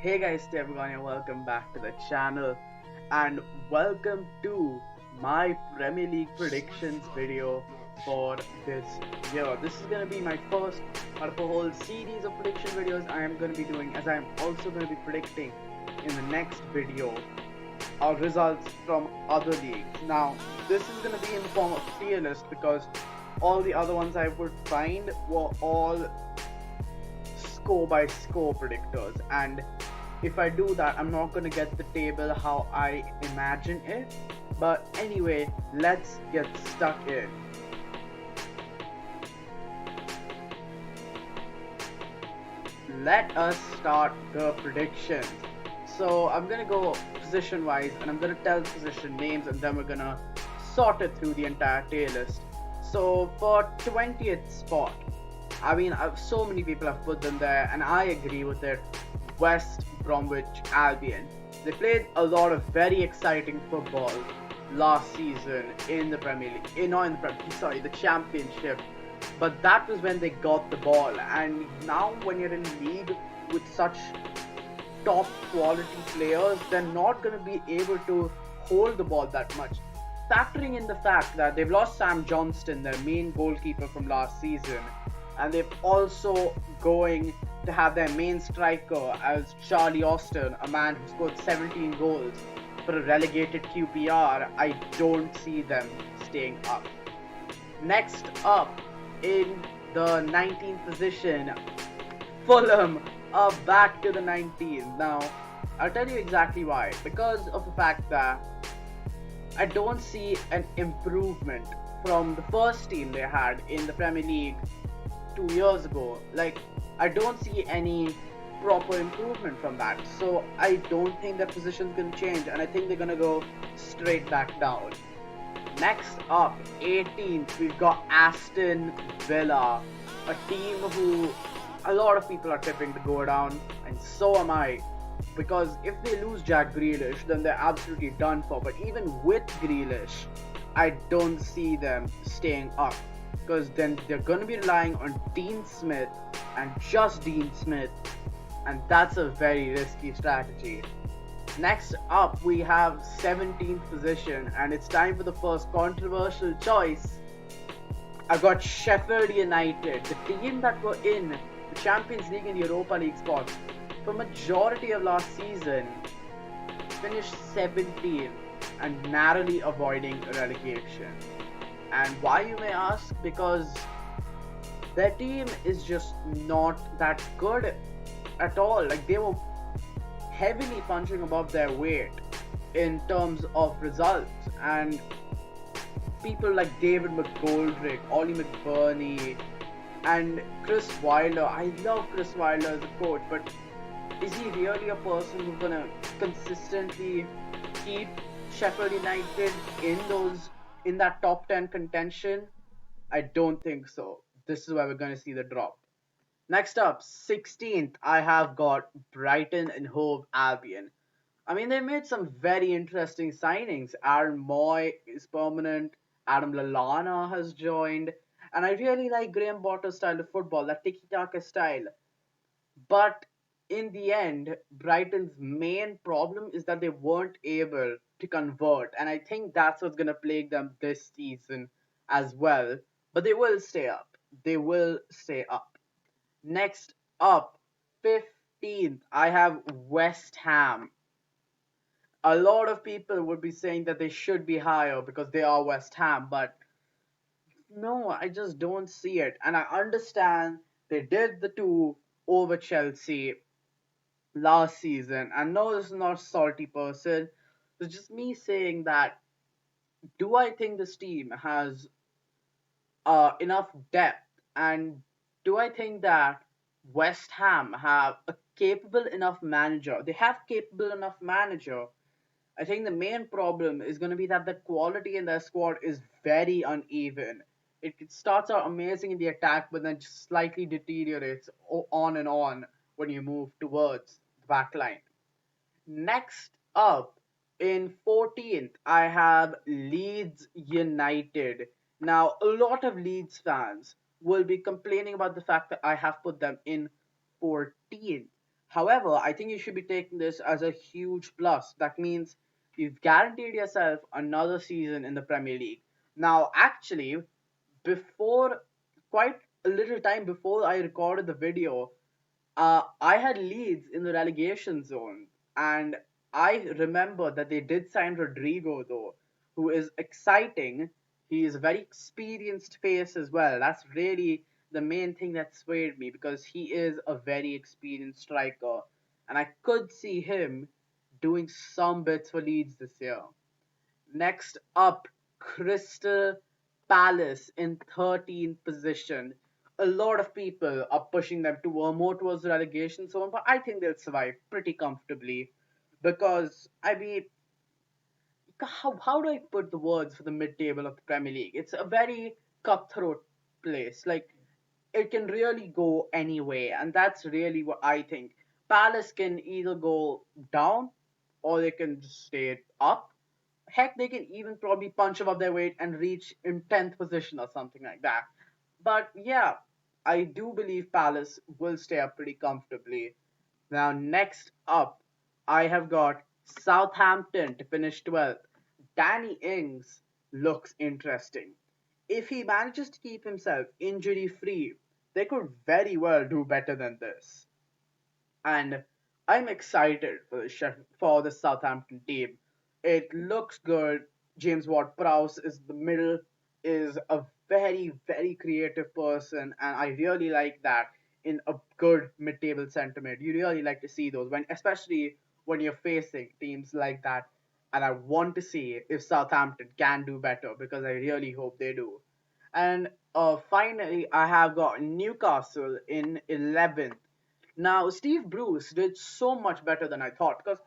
Hey guys, everyone, and welcome back to the channel, and welcome to my Premier League predictions video for this year. This is gonna be my first out of a whole series of prediction videos I am gonna be doing, as I am also gonna be predicting in the next video results from other leagues. Now, this is gonna be in the form of tier list because all the other ones I would find were all score by score predictors, and if I do that, I'm not gonna get the table how I imagine it. But anyway, let's get stuck in. Let us start the predictions. So I'm gonna go position wise, and I'm gonna tell position names, and then we're gonna sort it through the entire tier list. So for 20th spot, I mean, so many people have put them there, and I agree with it. West Bromwich Albion. They played a lot of very exciting football last season in the Premier League. Not in the Premier League, sorry, the Championship. But that was when they got the ball, and now when you're in a league with such top quality players, they're not going to be able to hold the ball that much. Factoring in the fact that they've lost Sam Johnston, their main goalkeeper from last season, and they've also going to have their main striker as Charlie Austin, a man who scored 17 goals for a relegated QPR. I don't see them staying up. Next up in the 19th position, Fulham are back to the 19th. Now, I'll tell you exactly why. Because of the fact that I don't see an improvement from the first team they had in the Premier League 2 years ago. Like, I don't see any proper improvement from that. So I don't think their position's gonna change, and I think they're gonna go straight back down. Next up, 18th, we've got Aston Villa, a team who a lot of people are tipping to go down, and so am I. Because if they lose Jack Grealish, then they're absolutely done for. But even with Grealish, I don't see them staying up. Because then they're going to be relying on Dean Smith and just Dean Smith, and that's a very risky strategy. Next up, we have 17th position, and it's time for the first controversial choice. I've got Sheffield United, the team that were in the Champions League and Europa League spots for majority of last season, finished 17th and narrowly avoiding relegation. And why, you may ask? Because their team is just not that good at all. Like, they were heavily punching above their weight in terms of results, and people like David McGoldrick, Ollie McBurney, and Chris Wilder. I love Chris Wilder as a coach, but is he really a person who's gonna consistently keep Sheffield United in that top 10 contention? I don't think so. This is where we're gonna see the drop. Next up, 16th, I have got Brighton and Hove Albion. I mean, they made some very interesting signings. Aaron Moy is permanent. Adam Lallana has joined. And I really like Graham Potter's style of football, that tiki-taka style. But in the end, Brighton's main problem is that they weren't able to convert. And I think that's what's going to plague them this season as well. But they will stay up. They will stay up. Next up, 15th, I have West Ham. A lot of people would be saying that they should be higher because they are West Ham, but no, I just don't see it. And I understand they did the two over Chelsea last season. And no, this is not a salty person. It's just me saying that, do I think this team has enough depth? And do I think that West Ham have a capable enough manager? They have capable enough manager. I think the main problem is going to be that the quality in their squad is very uneven. It starts out amazing in the attack, but then just slightly deteriorates on and on when you move towards the back line. Next up, in 14th, I have Leeds United. Now, a lot of Leeds fans will be complaining about the fact that I have put them in 14th. However, I think you should be taking this as a huge plus. That means you've guaranteed yourself another season in the Premier League. Now, actually, before quite a little time before I recorded the video, I had Leeds in the relegation zone, and I remember that they did sign Rodrigo though, who is exciting. He is a very experienced face as well. That's really the main thing that swayed me because he is a very experienced striker, and I could see him doing some bits for Leeds this year. Next up, Crystal Palace in 13th position. A lot of people are pushing them to more towards the relegation zone, but I think they'll survive pretty comfortably because I mean, how do I put the words for the mid-table of the Premier League? It's a very cutthroat place. Like it can really go any way, and that's really what I think. Palace can either go down or they can just stay up. Heck, they can even probably punch above their weight and reach in 10th position or something like that. But yeah, I do believe Palace will stay up pretty comfortably. Now, next up, I have got Southampton to finish 12th. Danny Ings looks interesting. If he manages to keep himself injury free, they could very well do better than this. And I'm excited for the Southampton team. It looks good. James Ward-Prowse is the middle, is a very creative person, and I really like that in a good mid-table sentiment. You really like to see those when, especially when you're facing teams like that. And I want to see if Southampton can do better because I really hope they do. And finally, I have got Newcastle in 11th. Now, Steve Bruce did so much better than I thought because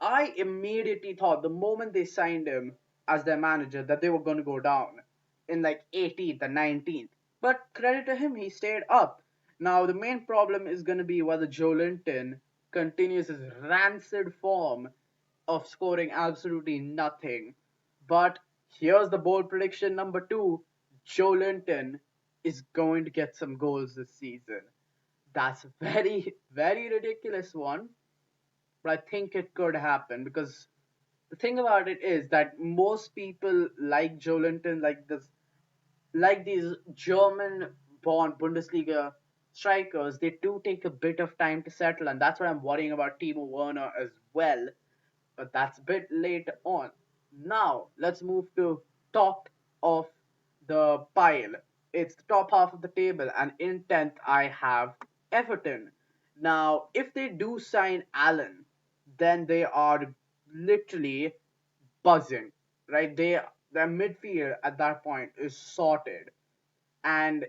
I immediately thought the moment they signed him as their manager that they were going to go down in like 18th and 19th. But credit to him, he stayed up. Now, the main problem is going to be whether Joe Linton continues his rancid form of scoring absolutely nothing. But here's the bold prediction number two: Joe Linton is going to get some goals this season. That's very ridiculous one, but I think it could happen because the thing about it is that most people like Joe Linton, like these German-born Bundesliga strikers, they do take a bit of time to settle, and that's what I'm worrying about Timo Werner as well. But that's a bit later on. Now let's move to top of the pile. It's the top half of the table, and in 10th I have Everton. Now, if they do sign Allen, then they are literally buzzing, right? Their midfield at that point is sorted, and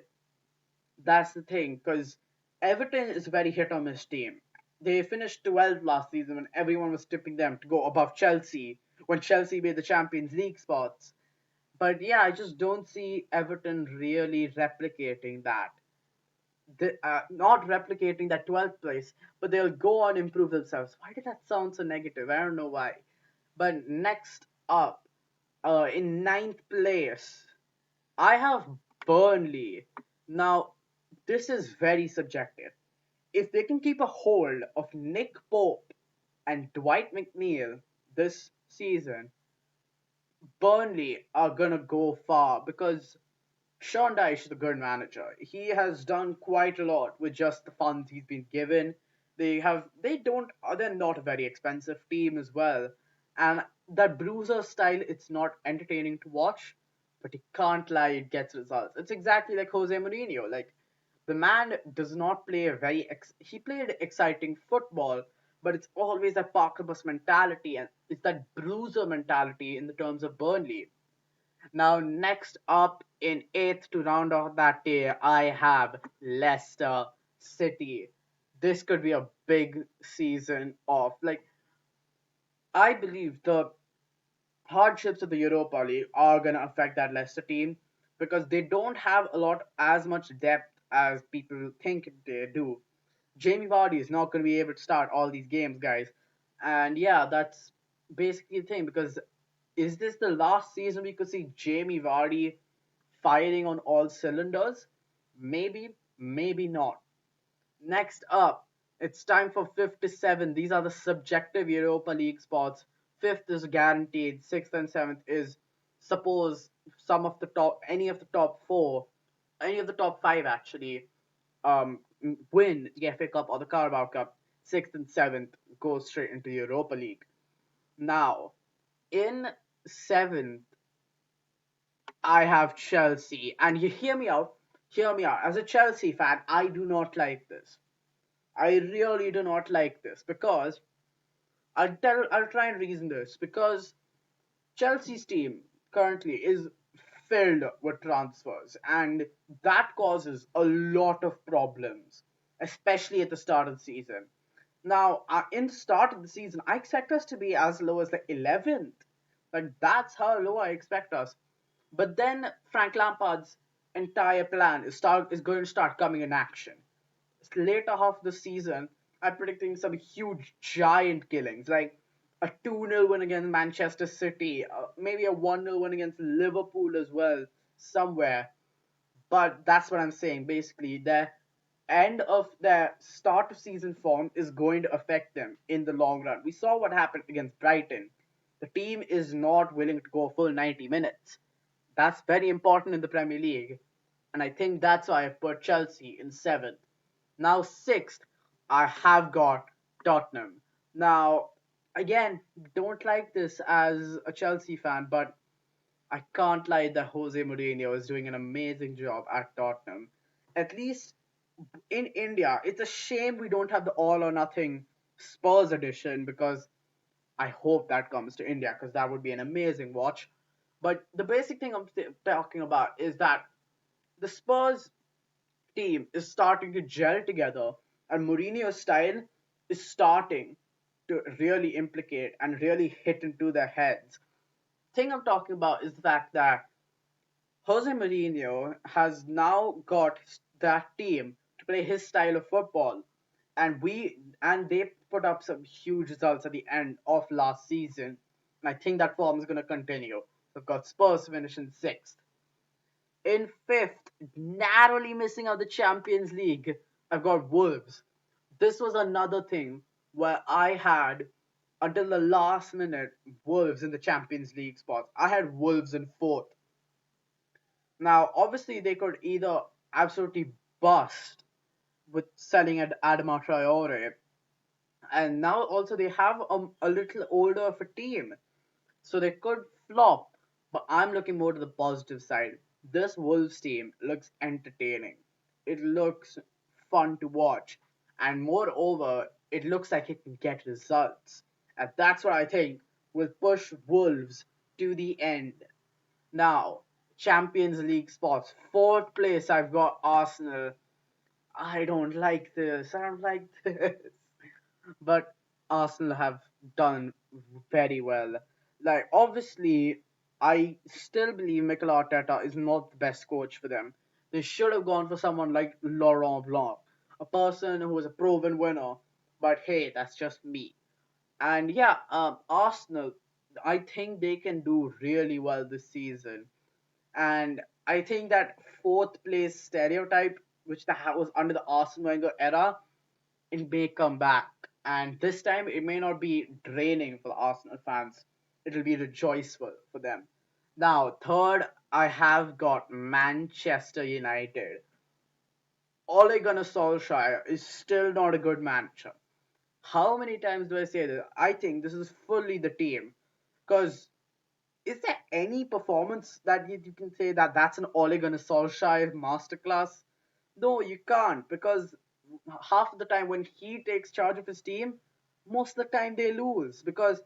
that's the thing, because Everton is a very hit or miss team. They finished 12th last season when everyone was tipping them to go above Chelsea when Chelsea made the Champions League spots. But yeah, I just don't see Everton really replicating that. Not replicating that 12th place, but they'll go on improve themselves. Why did that sound so negative? I don't know why. But next up, in ninth place, I have Burnley. Now, this is very subjective. If they can keep a hold of Nick Pope and Dwight McNeil this season, Burnley are gonna go far because Sean Dyche is a good manager. He has done quite a lot with just the funds he's been given. They're not a very expensive team as well. And that bruiser style, it's not entertaining to watch, but you can't lie, it gets results. It's exactly like Jose Mourinho. Like the man does not play he played exciting football, but it's always that Parker Bus mentality and it's that bruiser mentality in the terms of Burnley. Now, next up in eighth to round off that tier, I have Leicester City. This could be a big season of like I believe the hardships of the Europa League are gonna affect that Leicester team because they don't have a lot as much depth as people think they do. Jamie Vardy is not gonna be able to start all these games, guys. And yeah, that's basically the thing because is this the last season we could see Jamie Vardy firing on all cylinders? Maybe, maybe not. Next up, It's time for fifth to seventh. These are the subjective Europa League spots. Fifth is guaranteed. Sixth and seventh is suppose some of the top, any of the top four, any of the top five actually, win the FA Cup or the Carabao Cup. Sixth and seventh go straight into Europa League. Now, in seventh, I have Chelsea, and you hear me out. Hear me out. As a Chelsea fan, I do not like this. I really do not like this because I'll try and reason this because Chelsea's team currently is filled with transfers and that causes a lot of problems, especially at the start of the season. Now, in the start of the season, I expect us to be as low as the 11th. Like that's how low I expect us. But then Frank Lampard's entire plan is going to start coming in action later half of the season, I'm predicting some huge giant killings, like a 2-0 win against Manchester City, maybe a 1-0 win against Liverpool as well, somewhere. But that's what I'm saying. Basically, their end of their start of season form is going to affect them in the long run. We saw what happened against Brighton. The team is not willing to go full 90 minutes. That's very important in the Premier League. And I think that's why I've put Chelsea in seventh. Now, sixth, I have got Tottenham. Now, again, don't like this as a Chelsea fan, but I can't lie that Jose Mourinho is doing an amazing job at Tottenham. At least in India, it's a shame we don't have the all or nothing Spurs edition because I hope that comes to India because that would be an amazing watch. But the basic thing I'm talking about is that the Spurs team is starting to gel together, and Mourinho's style is starting to really implicate and really hit into their heads. Thing I'm talking about is the fact that Jose Mourinho has now got that team to play his style of football, and they put up some huge results at the end of last season. And I think that form is going to continue. We've got Spurs finishing sixth. In fifth, narrowly missing out the Champions League, I've got Wolves. This was another thing where I had, until the last minute, Wolves in the Champions League spot. I had Wolves in fourth. Now, obviously, they could either absolutely bust with selling at Adama Traore, and now also they have a little older of a team. So they could flop, but I'm looking more to the positive side. This Wolves team looks entertaining. It looks fun to watch. And moreover, it looks like it can get results. And that's what I think will push Wolves to the end. Now, Champions League spots. Fourth place, I've got Arsenal. I don't like this. I don't like this. But Arsenal have done very well. Like obviously, I still believe Mikel Arteta is not the best coach for them. They should have gone for someone like Laurent Blanc, a person who is a proven winner. But hey, that's just me. And yeah, Arsenal, I think they can do really well this season. And I think that fourth place stereotype, which was under the Arsene Wenger era, it may come back. And this time it may not be draining for the Arsenal fans. It'll be rejoiceful for them. Now, third, I have got Manchester United. Ole Gunnar Solskjaer is still not a good manager. How many times do I say this? I think this is fully the team. Because is there any performance that you can say that that's an Ole Gunnar Solskjaer masterclass? No, you can't because half of the time when he takes charge of his team, most of the time they lose because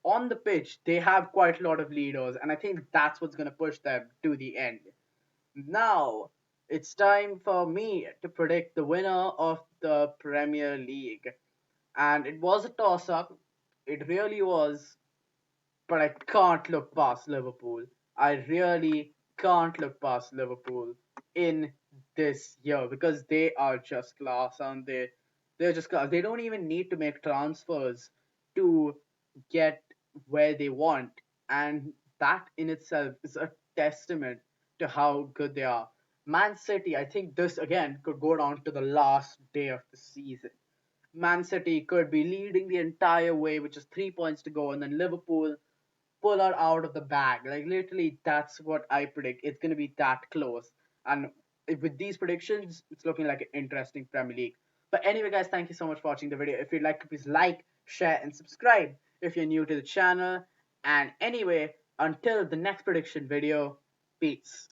on the pitch they have quite a lot of leaders, and I think that's what's going to push them to the end. Now it's time for me to predict the winner of the Premier League, and it was a toss up. It really was, but I can't look past Liverpool. I really can't look past Liverpool in this year because they are just class, aren't they? They're just class. They don't even need to make transfers to get where they want, and that in itself is a testament to how good they are. Man City, I think this again could go down to the last day of the season. Man City could be leading the entire way with just 3 points to go, and then Liverpool pull her out of the bag. Like literally, that's what I predict. It's gonna be that close. And with these predictions, it's looking like an interesting Premier League. But anyway, guys, thank you so much for watching the video. If you'd like, please like, share, and subscribe if you're new to the channel. And anyway, until the next prediction video, peace.